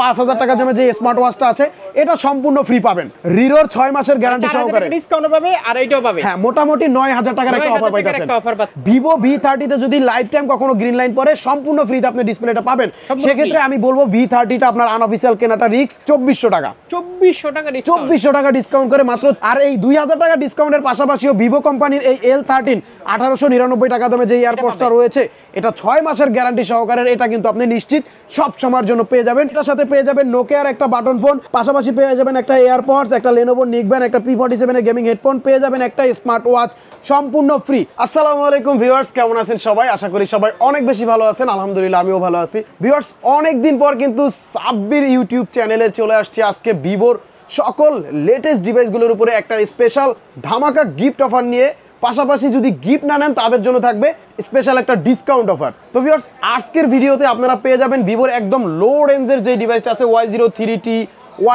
5000 টাকা দামে যে স্মার্ট ওয়াচটা আছে এটা সম্পূর্ণ ফ্রি পাবেন। রিরোর 6 মাসের গ্যারান্টি সহকারে ডিসকাউন্ট পাবে আর এইটাও পাবে। হ্যাঁ, মোটামুটি 9000 টাকার একটা অফার পাইতেছেন। Vivo V30 তে যদি লাইফ টাইম কখনো গ্রিন লাইন পরে সম্পূর্ণ ফ্রিতে আপনি ডিসপ্লেটা পাবেন। সেক্ষেত্রে আমি বলবো V30 টা আপনার আনঅফিশিয়াল কেনাটা রিস্ক 2400 টাকা। 2400 টাকা ডিসকাউন্ট করে মাত্র। আর এই 2000 টাকা ডিসকাউন্টের পাশাপাশিও ভিভো কোম্পানির এই L13 1899 টাকা দামে যে এয়ারপডসটা রয়েছে এটা 6 মাসের গ্যারান্টি সহকারে, এটা কিন্তু আপনি নিশ্চিত সব সময়ের জন্য পেয়ে যাবেন। এটার সাথে পেয়ে যাবেন নোকিয়ার একটা বাটন ফোন, পাশাপাশি পেয়ে যাবেন একটা এয়ারপডস, একটা Lenovo নিকব্যান্ড, একটা P47 এর গেমিং হেডফোন, পেয়ে যাবেন একটা স্মার্ট ওয়াচ সম্পূর্ণ ফ্রি। আসসালামু আলাইকুম ভিউয়ার্স, কেমন আছেন সবাই? আশা করি সবাই অনেক বেশি ভালো আছেন। আলহামদুলিল্লাহ আমিও ভালো আছি। ভিউয়ার্স, অনেক দিন পর কিন্তু সাব্বির ইউটিউব চ্যানেলে চলে আসছে আজকে ভিভোর সকল লেটেস্ট ডিভাইসগুলোর উপরে একটা স্পেশাল ধামাকা গিফট অফার নিয়ে। পাশাপাশি যদি গিফট না নেন তাদের জন্য থাকবে স্পেশাল একটা ডিসকাউন্ট অফার। তো ভিউয়ার্স, আজকের ভিডিওতে আপনারা পেয়ে যাবেন ভিভোর একদম লো রেঞ্জের যে ডিভাইসটা আছে Y03T,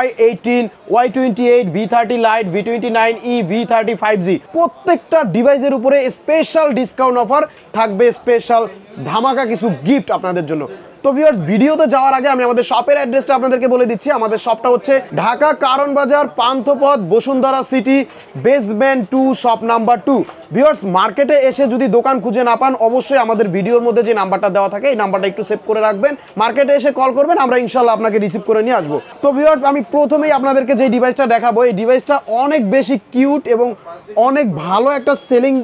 Y18, Y28, V30 Lite, V29e, V30 5G, প্রত্যেকটা ডিভাইসের উপরে স্পেশাল ডিসকাউন্ট অফার থাকবে, স্পেশাল ধামাকা কিছু গিফট আপনাদের জন্য। তো ভিউয়ার্স, ভিডিওতে যাওয়ার আগে আমি আমাদের শপের অ্যাড্রেসটা আপনাদেরকে বলে দিচ্ছি। আমাদের শপটা হচ্ছে ঢাকা কারণ বাজার, Panthapath, Bashundhara city, basement 2, shop number 2। Viewers, মার্কেটে এসে যদি দোকান খুঁজে না পান অবশ্যই আমাদের ভিডিওর মধ্যে যে নাম্বারটা দেওয়া থাকে এই নাম্বারটা একটু সেভ করে রাখবেন। মার্কেটে এসে কল করবেন, আমরা ইনশাল্লাহ আপনাকে রিসিভ করে নিয়ে আসবো। তো ভিউয়ার্স, আমি প্রথমেই আপনাদেরকে যে ডিভাইসটা দেখাবো এই ডিভাইসটা অনেক বেশি কিউট এবং অনেক ভালো একটা সেলিং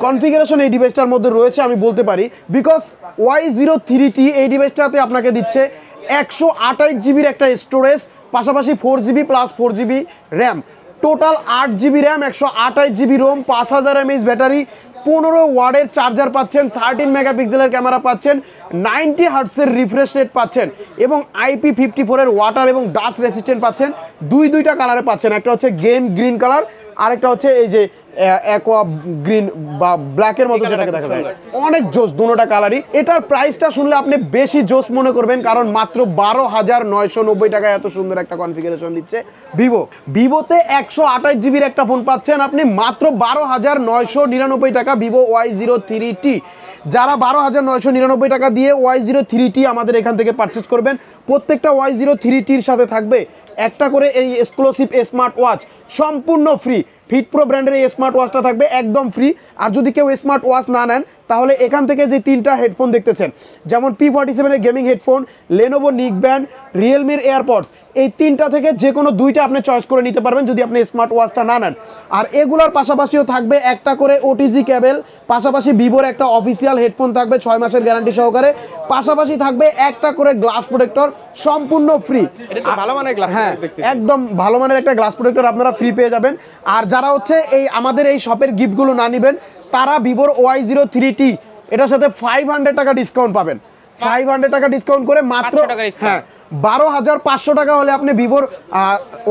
কনফিগারেশন এই ডিভাইসটার মধ্যে রয়েছে আমি বলতে পারি। বিকজ Y03T এই ডিভাইসটাতে আপনাকে দিচ্ছে 128 জিবির একটা স্টোরেজ, পাশাপাশি 4GB plus 4GB RAM, total 8GB RAM, 128 GB ROM, 5000 mAh battery, 15 ওয়াটের চার্জার পাচ্ছেন, 13 মেগাপিক্সেলের ক্যামেরা পাচ্ছেন, 90 হার্টসের রিফ্রেশ রেট পাচ্ছেন এবং IP54 এর ওয়াটার এবং ডাস্ট রেসিস্ট্যান্ট পাচ্ছেন। দুইটা কালারে পাচ্ছেন, একটা হচ্ছে গেম গ্রিন কালার, আরেকটা হচ্ছে এই যে অ্যাকোয়া গ্রিন বা ব্ল্যাকের মতো যেটাকে দেখা যায়। অনেক জোস দুটোটা কালারই। এটার প্রাইসটা শুনলে আপনি বেশি জোস মনে করবেন, কারণ মাত্র 12,990 টাকায় এত সুন্দর একটা কনফিগারেশন দিচ্ছে ভিভো। ভিভোতে 128 জিবির একটা ফোন পাচ্ছেন আপনি মাত্র 12,999 টাকা, ভিভো Y03T। যারা 12,999 টাকা দিয়ে Y03T আমাদের এখান থেকে পারচেস করবেন, প্রত্যেকটা Y03Tর সাথে থাকবে একটা করে এই এক্সক্লুসিভ স্মার্ট ওয়াচ সম্পূর্ণ ফ্রি। ফিট প্রো ব্র্যান্ডের এই স্মার্ট ওয়াচটা থাকবে একদম ফ্রি। আর যদি কেউ স্মার্ট ওয়াচ না নেন তাহলে এখান থেকে যে 3টা হেডফোন দেখতেছেন, যেমন P47 এর গেমিং হেডফোন, Lenovo নিকব্যান্ড, রিয়েলমির এয়ারপডস, এই 3টা থেকে যে কোনো 2টা আপনি চয়েস করে নিতে পারবেন যদি আপনি স্মার্ট ওয়াচটা না নেন। আর এগুলোর পাশাপাশিও থাকবে একটা করে OTG কেবল, পাশাপাশি ভিভোর একটা অফিসিয়াল হেডফোন থাকবে 6 মাসের গ্যারান্টি সহকারে, পাশাপাশি থাকবে একটা করে গ্লাস প্রোটেক্টর সম্পূর্ণ ফ্রি। ভালো মানের গ্লাস, হ্যাঁ একদম ভালো মানের একটা গ্লাস প্রোটেক্টর আপনারা ফ্রি পেয়ে যাবেন। আর যারা হচ্ছে এই আমাদের এই শপের গিফটগুলো না নেবেন তারা ভিভোর Y03T এটার সাথে 500 টাকা ডিসকাউন্ট পাবেন। 500 টাকা ডিসকাউন্ট করে মাত্র 12,500 টাকা হলে আপনি ভিভোর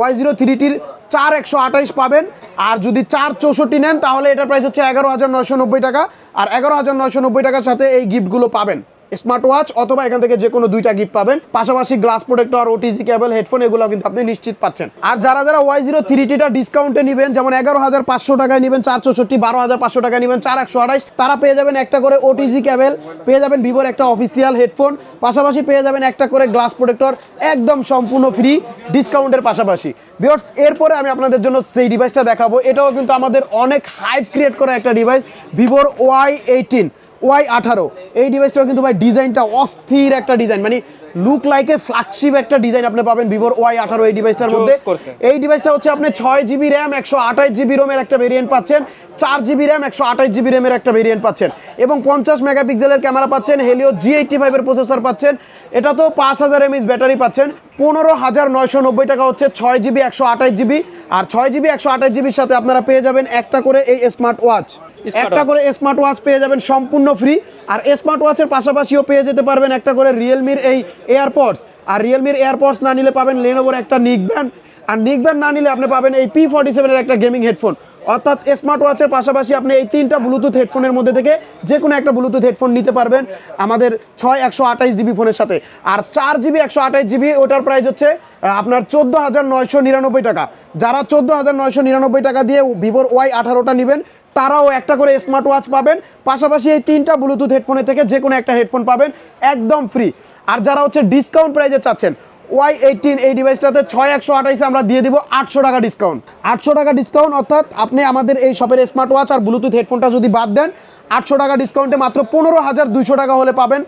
Y03Tর 4128 পাবেন। আর যদি 464 নেন তাহলে এটার প্রাইস হচ্ছে 11,990 টাকা। আর 11,990 টাকার সাথে এই গিফটগুলো পাবেন, স্মার্ট ওয়াচ অথবা এখান থেকে যে কোনো 2টা গিফট পাবেন, পাশাপাশি গ্লাস প্রোটেক্টর, OTG কেবল, হেডফোন, এগুলো কিন্তু আপনি নিশ্চিত পাচ্ছেন। আর যারা Y03Tটা ডিসকাউন্টে নেবেন, যেমন 11,500 টাকায় নেবেন 464, 12,500 টাকায় নেবেন 4128, তারা পেয়ে যাবেন একটা করে OTG কেবল, পেয়ে যাবেন ভিভোর একটা অফিসিয়াল হেডফোন, পাশাপাশি পেয়ে যাবেন একটা করে গ্লাস প্রোটেক্টর একদম সম্পূর্ণ ফ্রি ডিসকাউন্টের পাশাপাশি। ভিউয়ার্স, এরপরে আমি আপনাদের জন্য সেই ডিভাইসটা দেখাবো। এটাও কিন্তু আমাদের অনেক হাইপ ক্রিয়েট করা একটা ডিভাইস, ভিভোর Y18, Y18। এই ডিভাইসটাও কিন্তু ভাই ডিজাইনটা অস্থির একটা ডিজাইন, মানে লুক লাইক এ ফ্ল্যাগশিপ একটা ডিজাইন আপনি পাবেন ভিভোর Y18 এই ডিভাইসটার মধ্যে। এই ডিভাইসটা হচ্ছে আপনি 6GB র্যাম, 128 জিবি রোমের একটা ভেরিয়েন্ট পাচ্ছেন, 4GB র্যাম, 128 জিবি র্যামের একটা ভেরিয়েন্ট পাচ্ছেন এবং 50 মেগাপিক্সেলের ক্যামেরা পাচ্ছেন, হেলিও G85 এর প্রসেসর পাচ্ছেন। এটা তো 5000 mAh ব্যাটারি পাচ্ছেন। 15,990 টাকা হচ্ছে 6GB 128 জিবি। আর 6GB 128 জিবির সাথে আপনারা পেয়ে যাবেন একটা করে এই স্মার্ট ওয়াচ, একটা করে স্মার্ট ওয়াচ পেয়ে যাবেন সম্পূর্ণ ফ্রি। আর স্মার্ট ওয়াচের পাশাপাশিও পেয়ে যেতে পারবেন একটা করে রিয়েলমির এই এয়ারপডস। আর রিয়েলমির এয়ারপডস না নিলে পাবেন Lenovoর একটা নিকব্যান্ড, আর নিকব্যান্ড না নিলে আপনি পাবেন এই P47 এর একটা গেমিং হেডফোন। অর্থাৎ স্মার্ট ওয়াচের পাশাপাশি আপনি এই 3টা ব্লুটুথ হেডফোনের মধ্যে থেকে যে কোনো একটা ব্লুটুথ হেডফোন নিতে পারবেন আমাদের 128 জিবি ফোনের সাথে। আর 4GB 128 জিবি ওটার প্রাইস হচ্ছে আপনার 14,999 টাকা। যারা 14,999 টাকা দিয়ে ভিভোর Y18টা নেবেন তারাও একটা করে স্মার্ট ওয়াচ পাবেন, পাশাপাশি এই 3টা ব্লুটুথ হেডফোনের থেকে যে কোনো একটা হেডফোন পাবেন একদম ফ্রি। আর যারা হচ্ছে ডিসকাউন্ট প্রাইসে চাচ্ছেন Y18 এই ডিভাইসটাতে 6128 আমরা দিয়ে দিব 800 টাকা ডিসকাউন্ট। 800 টাকা ডিসকাউন্ট, অর্থাৎ আপনি আমাদের এই শপের স্মার্ট ওয়াচ আর ব্লুটুথ হেডফোনটা যদি বাদ দেন 800 টাকা ডিসকাউন্টে মাত্র 15,200 টাকা হলে পাবেন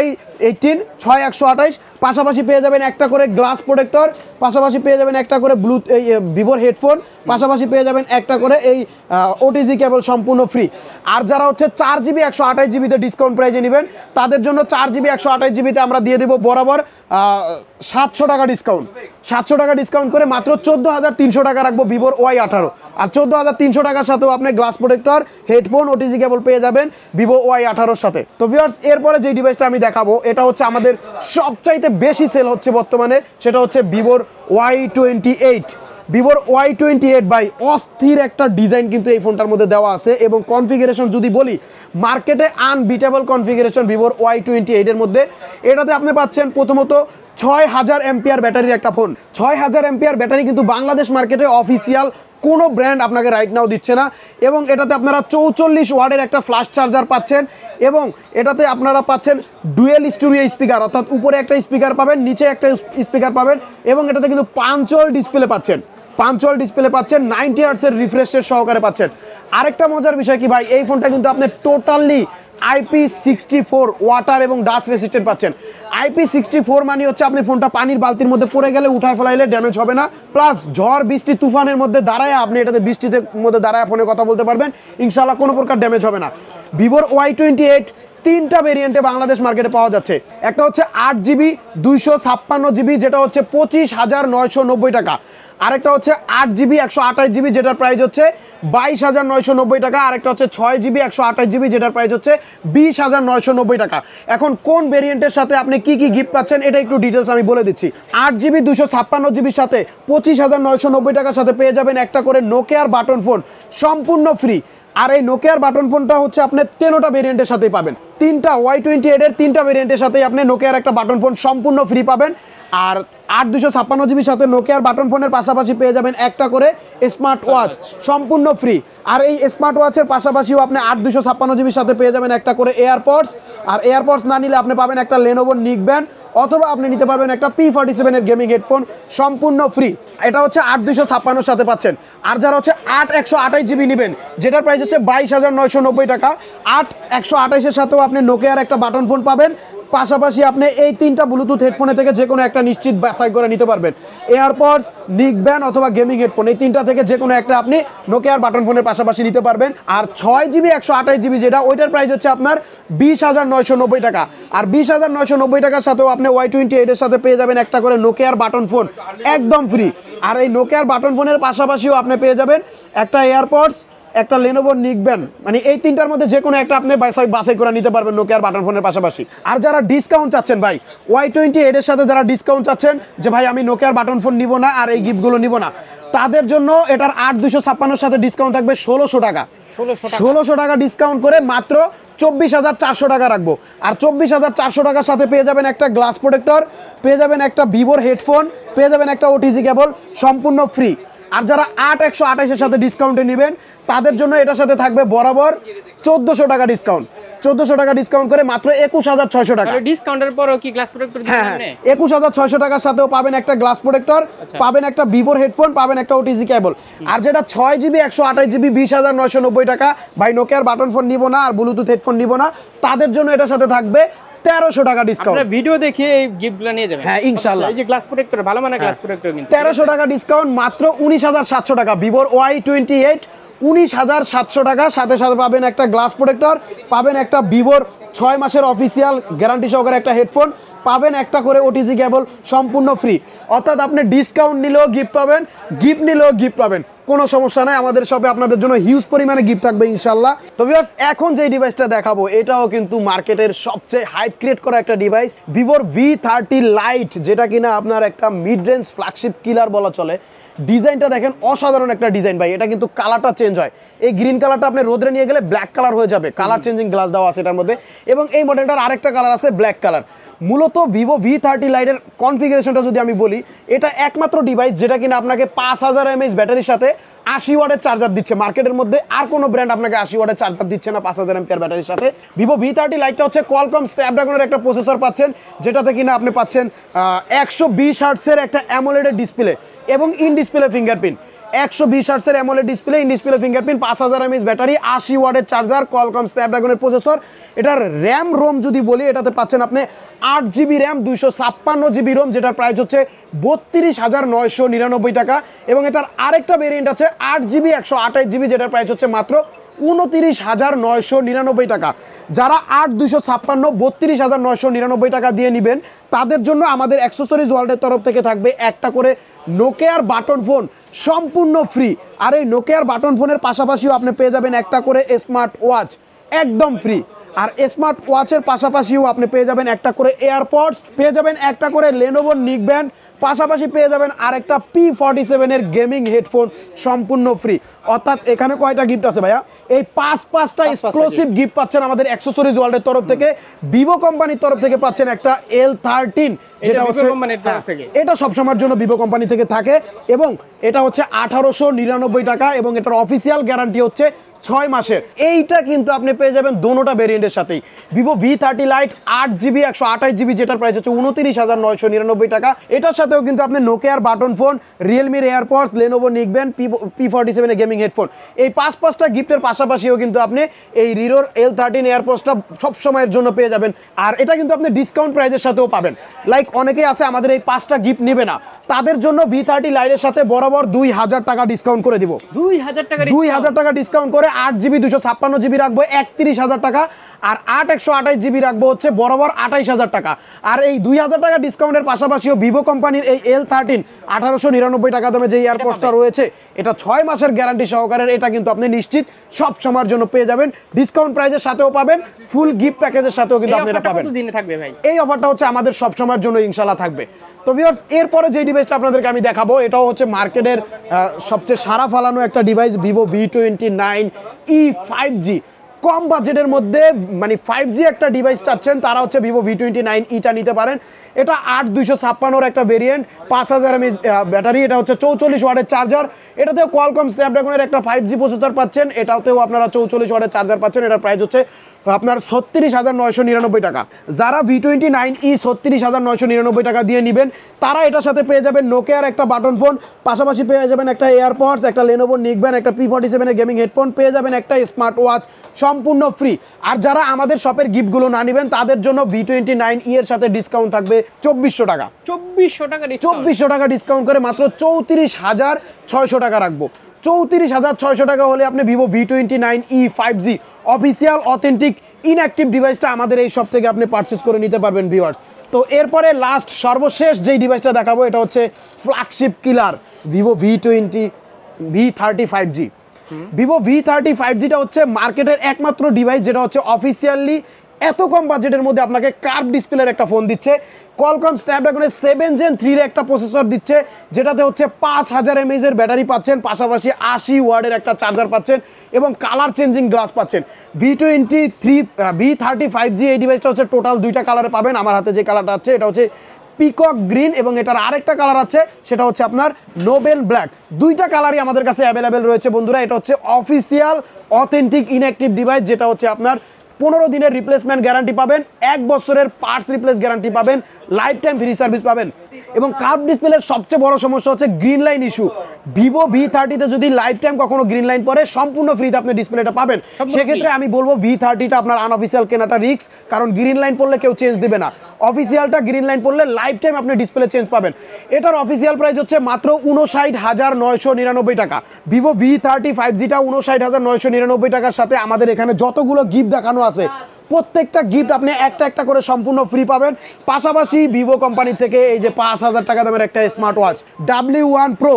Y18 6128। পাশাপাশি পেয়ে যাবেন একটা করে গ্লাস প্রোটেক্টর, পাশাপাশি পেয়ে যাবেন একটা করে ভিভোর হেডফোন, পাশাপাশি পেয়ে যাবেন একটা করে এই ওটিজি কেবল সম্পূর্ণ ফ্রি। আর যারা হচ্ছে 4GB 128GBতে ডিসকাউন্ট প্রাইজে নেবেন তাদের জন্য 4GB 128GBতে আমরা দিয়ে দেবো বরাবর 700 টাকা ডিসকাউন্ট। 700 টাকা ডিসকাউন্ট করে মাত্র 14,300 টাকা রাখবো ভিভোর Y18। আর 14,300 টাকার সাথেও আপনি গ্লাস প্রোটেক্টর, হেডফোন, ওটিজি কেবল পেয়ে যাবেন ভিভো Y18 সাথে। তো ভিউয়ার্স, এরপরে যে ডিভাইসটা আমি দেখাবো এটা হচ্ছে আমাদের সবচাইতে বেশি সেল হচ্ছে বর্তমানে, সেটা হচ্ছে ভিভোর Y28। ভিভোর Y28 ভাই অস্থির একটা ডিজাইন কিন্তু এই ফোনটার মধ্যে দেওয়া আছে, এবং কনফিগারেশন যদি বলি মার্কেটে আনবিটেবল কনফিগারেশন ভিভোর Y28 এর মধ্যে। এটাতে আপনি পাচ্ছেন প্রথমত 6000 এমপিআর ব্যাটারির একটা ফোন। 6000 এমপিআর ব্যাটারি কিন্তু বাংলাদেশ মার্কেটে অফিসিয়াল কোনো ব্র্যান্ড আপনাকে রাইট নাও দিচ্ছে না। এবং এটাতে আপনারা 44 ওয়াটের একটা ফ্ল্যাশ চার্জার পাচ্ছেন, এবং এটাতে আপনারা পাচ্ছেন ডুয়েল স্টুডিও স্পিকার, অর্থাৎ উপরে একটা স্পিকার পাবেন, নিচে একটা স্পিকার পাবেন, এবং এটাতে কিন্তু পাঞ্চুয়াল ডিসপ্লে পাচ্ছেন। 90 হার্টজের রিফ্রেশ রেট সহকারে পাচ্ছেন। আরেকটা মজার বিষয় কি ভাই, এই ফোনটা কিন্তু আপনি টোটালি IP64 ওয়াটার এবং ডাস্ট রেসিস্টেন্ট পাচ্ছেন। IP64 মানে হচ্ছে আপনি ফোনটা পানির বালতির মধ্যে পড়ে গেলে উঠায় ফেলাইলে ড্যামেজ হবে না, প্লাস ঝড় বৃষ্টি তুফানের মধ্যে দাঁড়ায় আপনি এটাতে বৃষ্টিতে মধ্যে দাঁড়ায় ফোনে কথা বলতে পারবেন, ইনশাআল্লাহ কোনো প্রকার ড্যামেজ হবে না। ভিভোর Y28 তিনটা ভেরিয়েন্টে বাংলাদেশ মার্কেটে পাওয়া যাচ্ছে। একটা হচ্ছে 8GB 256GB, যেটা হচ্ছে 25,990 টাকা। আরেকটা হচ্ছে 8GB 128GB, যেটার প্রাইস হচ্ছে 22,990 টাকা। আরেকটা হচ্ছে 6GB 128GB, যেটার প্রাইস হচ্ছে 20,990 টাকা। এখন কোন ভেরিয়েন্টের সাথে আপনি কি কি গিফট পাচ্ছেন এটা একটু ডিটেলস আমি বলে দিচ্ছি। 8GB 256GB সাথে 25,990 টাকার সাথে পেয়ে যাবেন একটা করে নোকিয়ার বাটন ফোন সম্পূর্ণ ফ্রি। আর এই নোকিয়ার বাটন ফোনটা হচ্ছে আপনি 13টা ভেরিয়েন্টের সাথেই পাবেন। তিনটা Y28 এর তিনটা ভেরিয়েন্টের সাথেই আপনি নোকিয়ার একটা বাটন ফোন সম্পূর্ণ ফ্রি পাবেন। আর 8 256GB সাথে নোকিয়ার বাটন ফোনের পাশাপাশি পেয়ে যাবেন একটা করে স্মার্ট ওয়াচ সম্পূর্ণ ফ্রি। আর এই স্মার্ট ওয়াচের পাশাপাশিও আপনি 8 256GB সাথে পেয়ে যাবেন একটা করে এয়ারপডস। আর এয়ারপডস না নিলে আপনি পাবেন একটা লেনোভো নিক ব্যান্ড, অথবা আপনি নিতে পারবেন একটা P47 এর গেমিং হেডফোন সম্পূর্ণ ফ্রি। এটা হচ্ছে 8 256 সাথে পাচ্ছেন। আর যারা হচ্ছে 8 128GB নেবেন, যেটার প্রাইস হচ্ছে 22,990 টাকা, 8 128 এর সাথেও আপনি নোকিয়ার একটা বাটন ফোন পাবেন। পাশাপাশি আপনি এই তিনটা ব্লুটুথ হেডফোনে থেকে যে কোনো একটা নিশ্চিত বাছাই করে নিতে পারবেন। এয়ারপডস, নিক ব্যান্ড অথবা গেমিং হেডফোন, এই তিনটা থেকে যে কোনো একটা আপনি নোকিয়ার বাটন ফোনের পাশাপাশি নিতে পারবেন। আর 6GB 128GB যেটা, ওইটার প্রাইস হচ্ছে আপনার 20,990 টাকা। আর 20,990 টাকার সাথেও আপনি Y28 এর সাথে পেয়ে যাবেন একটা করে নোকিয়ার বাটন ফোন একদম ফ্রি। আর এই নোকিয়ার বাটন ফোনের পাশাপাশিও আপনি পেয়ে যাবেন একটা এয়ারপডস, একটা লেনোভো নিক ব্যান্ড, মানে এই তিনটার মধ্যে যে কোনো একটা আপনি বাছাই করে নিতে পারবেন নোকিয়ার বাটন ফোনের পাশাপাশি। আর যারা ডিসকাউন্ট চাচ্ছেন ভাই, Y28 এর সাথে যারা ডিসকাউন্ট চাচ্ছেন যে ভাই আমি নোকিয়ার বাটন ফোন নিব না আর এই গিফটগুলো নিব না, তাদের জন্য এটার 8 256 সাথে ডিসকাউন্ট থাকবে 1600 টাকা। 1600 টাকা ডিসকাউন্ট করে মাত্র 24,400 টাকা রাখবো। আর 24,400 টাকার সাথে পেয়ে যাবেন একটা গ্লাস প্রোটেক্টর, পেয়ে যাবেন একটা ভিভোর হেডফোন, পেয়ে যাবেন একটা ওটিজি কেবল সম্পূর্ণ ফ্রি। আর যারা 8 128 এর সাথে ডিসকাউন্টে নেবেন তাদের জন্য এটার সাথে থাকবে বরাবর 1400 টাকা ডিসকাউন্ট। 1400 টাকা ডিসকাউন্ট করে মাত্র 21,600 টাকা। ডিসকাউন্টের পরেও কি গ্লাস প্রোটেক্টর দিবেন? হ্যাঁ, 21,600 টাকার সাথেও পাবেন একটা গ্লাস প্রোটেক্টর, পাবেন একটা ভিভোর হেডফোন, পাবেন একটা ওটিজি কেবল। আর যেটা 6GB 128GB 20,990 টাকা, ভাই নোকিয়ার বাটন ফোন নিব না আর ব্লুটুথ হেডফোন নিব না, তাদের জন্য এটার সাথে থাকবে 1300 টাকা ডিসকাউন্ট। আপনারা ভিডিও দেখে এই গিফটগুলো নিয়ে যাবেন। হ্যাঁ ইনশাআল্লাহ। এই যে গ্লাস প্রোটেক্টর, ভালো মানের গ্লাস প্রোটেক্টর কিন্তু 1300 টাকা ডিসকাউন্ট, মাত্র 19,700 টাকা। ভিভোর Y28 19,700 টাকা, সাথে সাথে পাবেন একটা গ্লাস প্রোটেক্টর, পাবেন একটা ভিভোর 6 মাসের অফিসিয়াল গ্যারান্টি সহকারে একটা হেডফোন, পাবেন একটা করে ওটিজি কেবল সম্পূর্ণ ফ্রি। অর্থাৎ আপনি ডিসকাউন্ট নিলেও গিফট পাবেন, গিফট নিলেও গিফট পাবেন, কোনো সমস্যা নাই। আমাদের শপে আপনাদের জন্য হিউজ পরিমাণে গিফট থাকবে ইনশাআল্লাহ। তো ভিউয়ার্স, এখন যে ডিভাইসটা দেখাবো এটাও কিন্তু মার্কেটের সবচেয়ে হাইপ ক্রিয়েট করা একটা ডিভাইস, ভিভোর V30 লাইট, যেটা কিনা আপনার একটা মিড রেঞ্জ ফ্ল্যাগশিপ কিলার বলা চলে। ডিজাইনটা দেখেন, অসাধারণ একটা ডিজাইন ভাই। এটা কিন্তু কালারটা চেঞ্জ হয়, এই গ্রিন কালারটা আপনি রোদরে নিয়ে গেলে ব্ল্যাক কালার হয়ে যাবে, কালার চেঞ্জিং গ্লাস দেওয়া আছে এটার মধ্যে। এবং এই মডেলটার আরেকটা কালার আছে ব্ল্যাক কালার। মূলত ভিভো V30 লাইটের কনফিগারেশনটা যদি আমি বলি, এটা একমাত্র ডিভাইস যেটা কিনা আপনাকে 5000 mAh ব্যাটারির সাথে 80 ওয়াটের চার্জার দিচ্ছে। মার্কেটের মধ্যে আর কোনো ব্র্যান্ড আপনাকে 80 ওয়াটের চার্জার দিচ্ছে না 5000 এমপিআর ব্যাটারির সাথে। ভিভো V30 লাইটটা হচ্ছে কোয়ালকম স্ন্যাপড্রাগনের একটা প্রসেসর পাচ্ছেন, যেটাতে কিনা আপনি পাচ্ছেন 120 হার্টজের একটা অ্যামোলেড ডিসপ্লে এবং ইন ডিসপ্লে ফিঙ্গারপ্রিন্ট। 120 হার্টজের AMOLED display, in display fingerprint, 5000 mAh battery, 80 ওয়াটের চার্জার, কোয়ালকম স্ন্যাপড্রাগনের প্রসেসর। এটার র্যাম রোম যদি বলি, এটাতে পাচ্ছেন আপনি 8 জিবি র্যাম, 256 জিবি রোম, যেটার প্রাইস হচ্ছে 32,999 টাকা। এবং এটার আরেকটা ভেরিয়েন্ট আছে 8 জিবি 128 জিবি, যেটার প্রাইস হচ্ছে মাত্র 29,999 টাকা। যারা 8,256 32,999 টাকা দিয়ে নেবেন, তাদের জন্য আমাদের অ্যাক্সেসরিজ ওয়ার্ল্ডের তরফ থেকে থাকবে একটা করে নোকিয়ার বাটন ফোন সম্পূর্ণ ফ্রি। আর এই নোকিয়ার বাটন ফোনের পাশাপাশিও আপনি পেয়ে যাবেন একটা করে স্মার্ট ওয়াচ একদম ফ্রি। আর স্মার্ট ওয়াচের পাশাপাশিও আপনি পেয়ে যাবেন একটা করে এয়ারপডস, পেয়ে যাবেন একটা করে লেনোভো নিক ব্যান্ড, পাশাপাশি পেয়ে যাবেন আরেকটা P47 এর গেমিং হেডফোন সম্পূর্ণ ফ্রি। অর্থাৎ এখানে কয়টা গিফট আছে ভাইয়া? এই পাঁচটা এক্সক্লুসিভ গিফট পাচ্ছেন আমাদের অ্যাক্সেসরিজ ওয়ার্ল্ডের তরফ থেকে। ভিভো কোম্পানির তরফ থেকে পাচ্ছেন একটা L13, যেটা হচ্ছে কোম্পানির তরফ থেকে, এটা সবসময়ের জন্য ভিভো কোম্পানি থেকে থাকে এবং এটা হচ্ছে 1899 টাকা এবং এটার অফিসিয়াল গ্যারান্টি হচ্ছে 6 মাসের। এইটা কিন্তু আপনি পেয়ে যাবেন দোনোটা ভেরিয়েন্টের সাথেই। Vivo V30 lite 8 GB 128 GB, যেটার প্রাইস হচ্ছে 29,999 টাকা। এটার সাথেও কিন্তু আপনি নোকিয়ার বাটন ফোন, রিয়েলমির airpods, Lenovo neckband, P47 এর গেমিং হেডফোন, এই পাঁচটা গিফটের পাশাপাশিও কিন্তু আপনি এই রিরোর L13 এয়ারপডসটা সব সময়ের জন্য পেয়ে যাবেন। আর এটা কিন্তু আপনি ডিসকাউন্ট প্রাইসের সাথেও পাবেন। লাইক অনেকেই আছে আমাদের এই 5টা গিফট নেবে না, তাদের জন্য V30 লাইটের সাথে বরাবর 2000 টাকা ডিসকাউন্ট করে দিব। 2000 টাকা ডিসকাউন্ট করে 8 জিবি 256 জিবি রাখবো 31,000 টাকা, আর 8 128 জিবি রাখবো হচ্ছে বরাবর 28,000 টাকা। আর এই 2000 টাকা ডিসকাউন্টের পাশাপাশিও ভিভো কোম্পানির এই L13 1899 টাকা দামে যে এয়ারপডসটা রয়েছে, এটা 6 মাসের গ্যারান্টি সহকারে, এটা কিন্তু আপনি নিশ্চিত সব সময়ের জন্য পেয়ে যাবেন। ডিসকাউন্ট প্রাইসের সাথেও পাবেন, ফুল গিফট প্যাকেজের সাথেও কিন্তু আপনারা পাবেন। কত দিনে থাকবে ভাই? এই অফারটা হচ্ছে আমাদের সব সময়ের জন্য ইনশাআল্লাহ থাকবে। তো ভিউয়ার্স, এরপরে যে ডিভাইসটা আপনাদেরকে আমি দেখাবো, এটাও হচ্ছে মার্কেটের সবচেয়ে সারা ফালানো একটা ডিভাইস, ভিভো V29e 5G। কম বাজেটের মধ্যে মানে 5G একটা ডিভাইস চাচ্ছেন, তারা হচ্ছে ভিভো V29e-টা নিতে পারেন। এটা 8256 একটা ভেরিয়েন্ট, 5000 mAh ব্যাটারি, এটা হচ্ছে 44 ওয়াটের চার্জার। এটাতেও কোয়ালকম স্ন্যাপড্রাগনের একটা 5G প্রসেসর পাচ্ছেন, এটাতেও আপনারা 44 ওয়াটের চার্জার পাচ্ছেন। এটার প্রাইস হচ্ছে আপনার 36,999 টাকা। যারা V29e 36,999 টাকা দিয়ে নেবেন, তারা এটার সাথে পেয়ে যাবেন নোকিয়ার একটা বাটন ফোন, পাশাপাশি পেয়ে যাবেন একটা এয়ারপডস, একটা লেনোভো নিক ব্যান্ড, একটা P47 এর গেমিং হেডফোন, পেয়ে যাবেন একটা স্মার্ট ওয়াচ সম্পূর্ণ ফ্রি। আর যারা আমাদের শপের গিফটগুলো না নেবেন, তাদের জন্য V29e এর সাথে ডিসকাউন্ট থাকবে 2400 টাকা। 2400 টাকা ডিসকাউন্ট করে মাত্র 34,600 টাকা রাখবো। 34,600 টাকা হলে আপনি Vivo V29e 5G official authentic inactive ডিভাইসটা আমাদের এই শপ থেকে আপনি পারচেস করে নিতে পারবেন ভিউয়ার্স। তো এরপরে লাস্ট সর্বশেষ যেই ডিভাইসটা দেখাবো, এটা হচ্ছে flagship killer Vivo V30 5G। Vivo V30 5Gটা হচ্ছে মার্কেটের একমাত্র ডিভাইস যেটা হচ্ছে অফিসিয়ালি এত কম বাজেটের মধ্যে আপনাকে কার্ভ ডিসপ্লের একটা ফোন দিচ্ছে। কোয়ালকম স্ন্যাপড্রাগনের 7 Gen 3 এর একটা প্রসেসর দিচ্ছে, যেটাতে হচ্ছে 5000 mAh এর ব্যাটারি পাচ্ছেন, পাশাপাশি 80 ওয়াটের একটা চার্জার পাচ্ছেন এবং কালার চেঞ্জিং গ্লাস পাচ্ছেন। V30 5G এই ডিভাইসটা হচ্ছে টোটাল 2টা কালারে পাবেন। আমার হাতে যে কালারটা আছে এটা হচ্ছে পিকক গ্রিন এবং এটার আরেকটা কালার আছে সেটা হচ্ছে আপনার নোবেল ব্ল্যাক। 2টা কালারই আমাদের কাছে অ্যাভেলেবেল রয়েছে বন্ধুরা। এটা হচ্ছে অফিসিয়াল অথেন্টিক ইনঅ্যাক্টিভ ডিভাইস, যেটা হচ্ছে আপনার 15 দিনের রিপ্লেসমেন্ট গ্যারান্টি পাবেন, 1 বছরের পার্টস রিপ্লেস গ্যারান্টি পাবেন, লাইফ টাইম ফ্রি সার্ভিস পাবেন। এবং কার্ভ ডিসপ্লের সবচেয়ে বড় সমস্যা হচ্ছে green line issue. Vivo V30 তে যদি লাইফ টাইম কখনো গ্রিন লাইন পরে, সম্পূর্ণ ফ্রিতে আপনি ডিসপ্লেটা পাবেন। সেক্ষেত্রে আমি বলবো V30টা আপনার আনঅফিসিয়াল কেনাটা রিস্ক, কারণ গ্রিন লাইন পড়লে কেউ চেঞ্জ দেবে না। অফিসিয়ালটা গ্রিন লাইন পড়লে লাইফ টাইম আপনি ডিসপ্লে চেঞ্জ পাবেন। এটার অফিসিয়াল প্রাইস হচ্ছে মাত্র 59,999 টাকা। ভিভো V30 5Gটা 59,999 টাকার সাথে আমাদের এখানে যতগুলো গিফট দেখানো আছে, প্রত্যেকটা গিফট আপনি একটা করে সম্পূর্ণ ফ্রি পাবেন। পাশাপাশি ভিভো কোম্পানি থেকে এই যে 5000 টাকা দামের একটা smart watch W1 Pro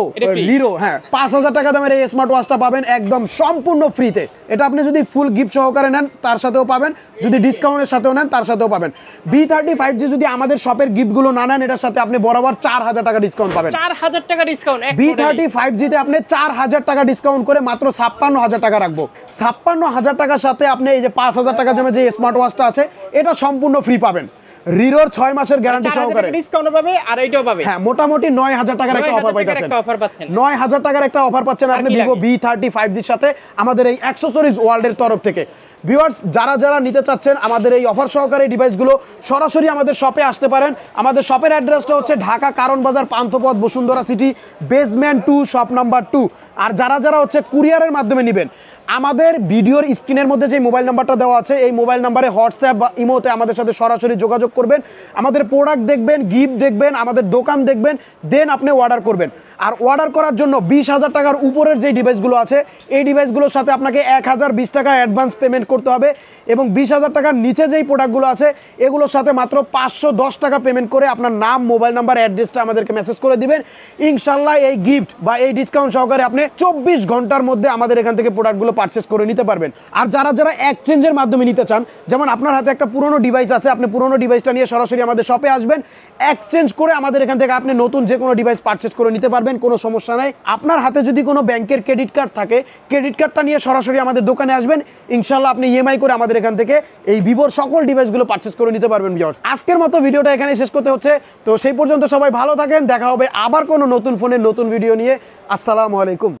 Hero, হ্যাঁ 5000 টাকা দামের এই স্মার্ট ওয়াচটা পাবেন একদম সম্পূর্ণ ফ্রিতে। এটা আপনি যদি ফুল গিফট সহকারে নেন তার সাথেও পাবেন, যদি ডিসকাউন্টের সাথেও নেন তার সাথেও পাবেন। V30 5G যদি আমাদের শপের গিফটগুলো না নেন, এটার সাথে আপনি বরাবর 4000 টাকা ডিসকাউন্ট পাবেন। 4000 টাকা ডিসকাউন্ট V30 5G তে আপনি 4000 টাকা ডিসকাউন্ট করে মাত্র 56,000 টাকা রাখবো। 56,000 টাকার সাথে আপনি এই যে 5000 টাকা দামের যে স্মার্ট ওয়াচটা আছে, এটা সম্পূর্ণ ফ্রি পাবেন। রিরোর 6 মাসের গ্যারান্টি সহকারে ডিসকাউন্ট পাবে আর এইটাও পাবে। হ্যাঁ, মোটামুটি 9000 টাকার একটা অফার পাইতেছেন। 9000 টাকার একটা অফার পাচ্ছেন আপনি Vivo V30 5G এর সাথে আমাদের এই অ্যাকসেসরিজ ওয়ার্ল্ডের তরফ থেকে। ভিউয়ার্স, যারা নিতে চাচ্ছেন আমাদের এই অফার সহকারে ডিভাইসগুলো সরাসরি আমাদের শপে আসতে পারেন। আমাদের শপের অ্যাড্রেসটা হচ্ছে ঢাকা কারণ বাজার Panthapath Bashundhara city basement 2 shop number 2। আর যারা হচ্ছে কুরিয়ারের মাধ্যমে নেবেন, আমাদের ভিডিওর স্ক্রিনের মধ্যে যে মোবাইল নাম্বারটা দেওয়া আছে এই মোবাইল নাম্বারে হোয়াটসঅ্যাপ বা ইমোতে আমাদের সাথে সরাসরি যোগাযোগ করবেন, আমাদের প্রোডাক্ট দেখবেন, গিফট দেখবেন, আমাদের দোকান দেখবেন, দেন আপনি অর্ডার করবেন। আর অর্ডার করার জন্য 20,000 টাকার উপরের যে ডিভাইসগুলো আছে এই ডিভাইসগুলোর সাথে আপনাকে 1020 টাকা অ্যাডভান্স পেমেন্ট করতে হবে, এবং 20,000 টাকার নিচে যেই প্রোডাক্টগুলো আছে এগুলোর সাথে মাত্র 510 টাকা পেমেন্ট করে আপনার নাম, মোবাইল নাম্বার, অ্যাড্রেসটা আমাদেরকে মেসেজ করে দিবেন। ইনশাল্লাহ এই গিফট বা এই ডিসকাউন্ট সহকারে আপনি 24 ঘন্টার মধ্যে আমাদের এখান থেকে প্রোডাক্টগুলো পারচেস করে নিতে পারবেন। আর যারা এক্সচেঞ্জের মাধ্যমে নিতে চান, যেমন আপনার হাতে একটা পুরনো ডিভাইস আছে, আপনি পুরনো ডিভাইসটা নিয়ে সরাসরি আমাদের শপে আসবেন, এক্সচেঞ্জ করে আমাদের এখান থেকে আপনি নতুন যে কোনো ডিভাইস পারচেস করে নিতে পারবেন, কোনো সমস্যা নাই। আপনার হাতে যদি কোনো ব্যাংকের ক্রেডিট কার্ড থাকে, ক্রেডিট কার্ডটা নিয়ে সরাসরি আমাদের দোকানে আসবেন, ইনশাল্লাহ আপনি ইএমআই করে আমাদের এখান থেকে এই ভিভোর সকল ডিভাইসগুলো পারচেস করে নিতে পারবেন। ভিউয়ার্স, আজকের মতো ভিডিওটা এখানে শেষ করতে হচ্ছে। তো সেই পর্যন্ত সবাই ভালো থাকেন, দেখা হবে আবার কোনো নতুন ফোনের নতুন ভিডিও নিয়ে। আসসালামু আলাইকুম।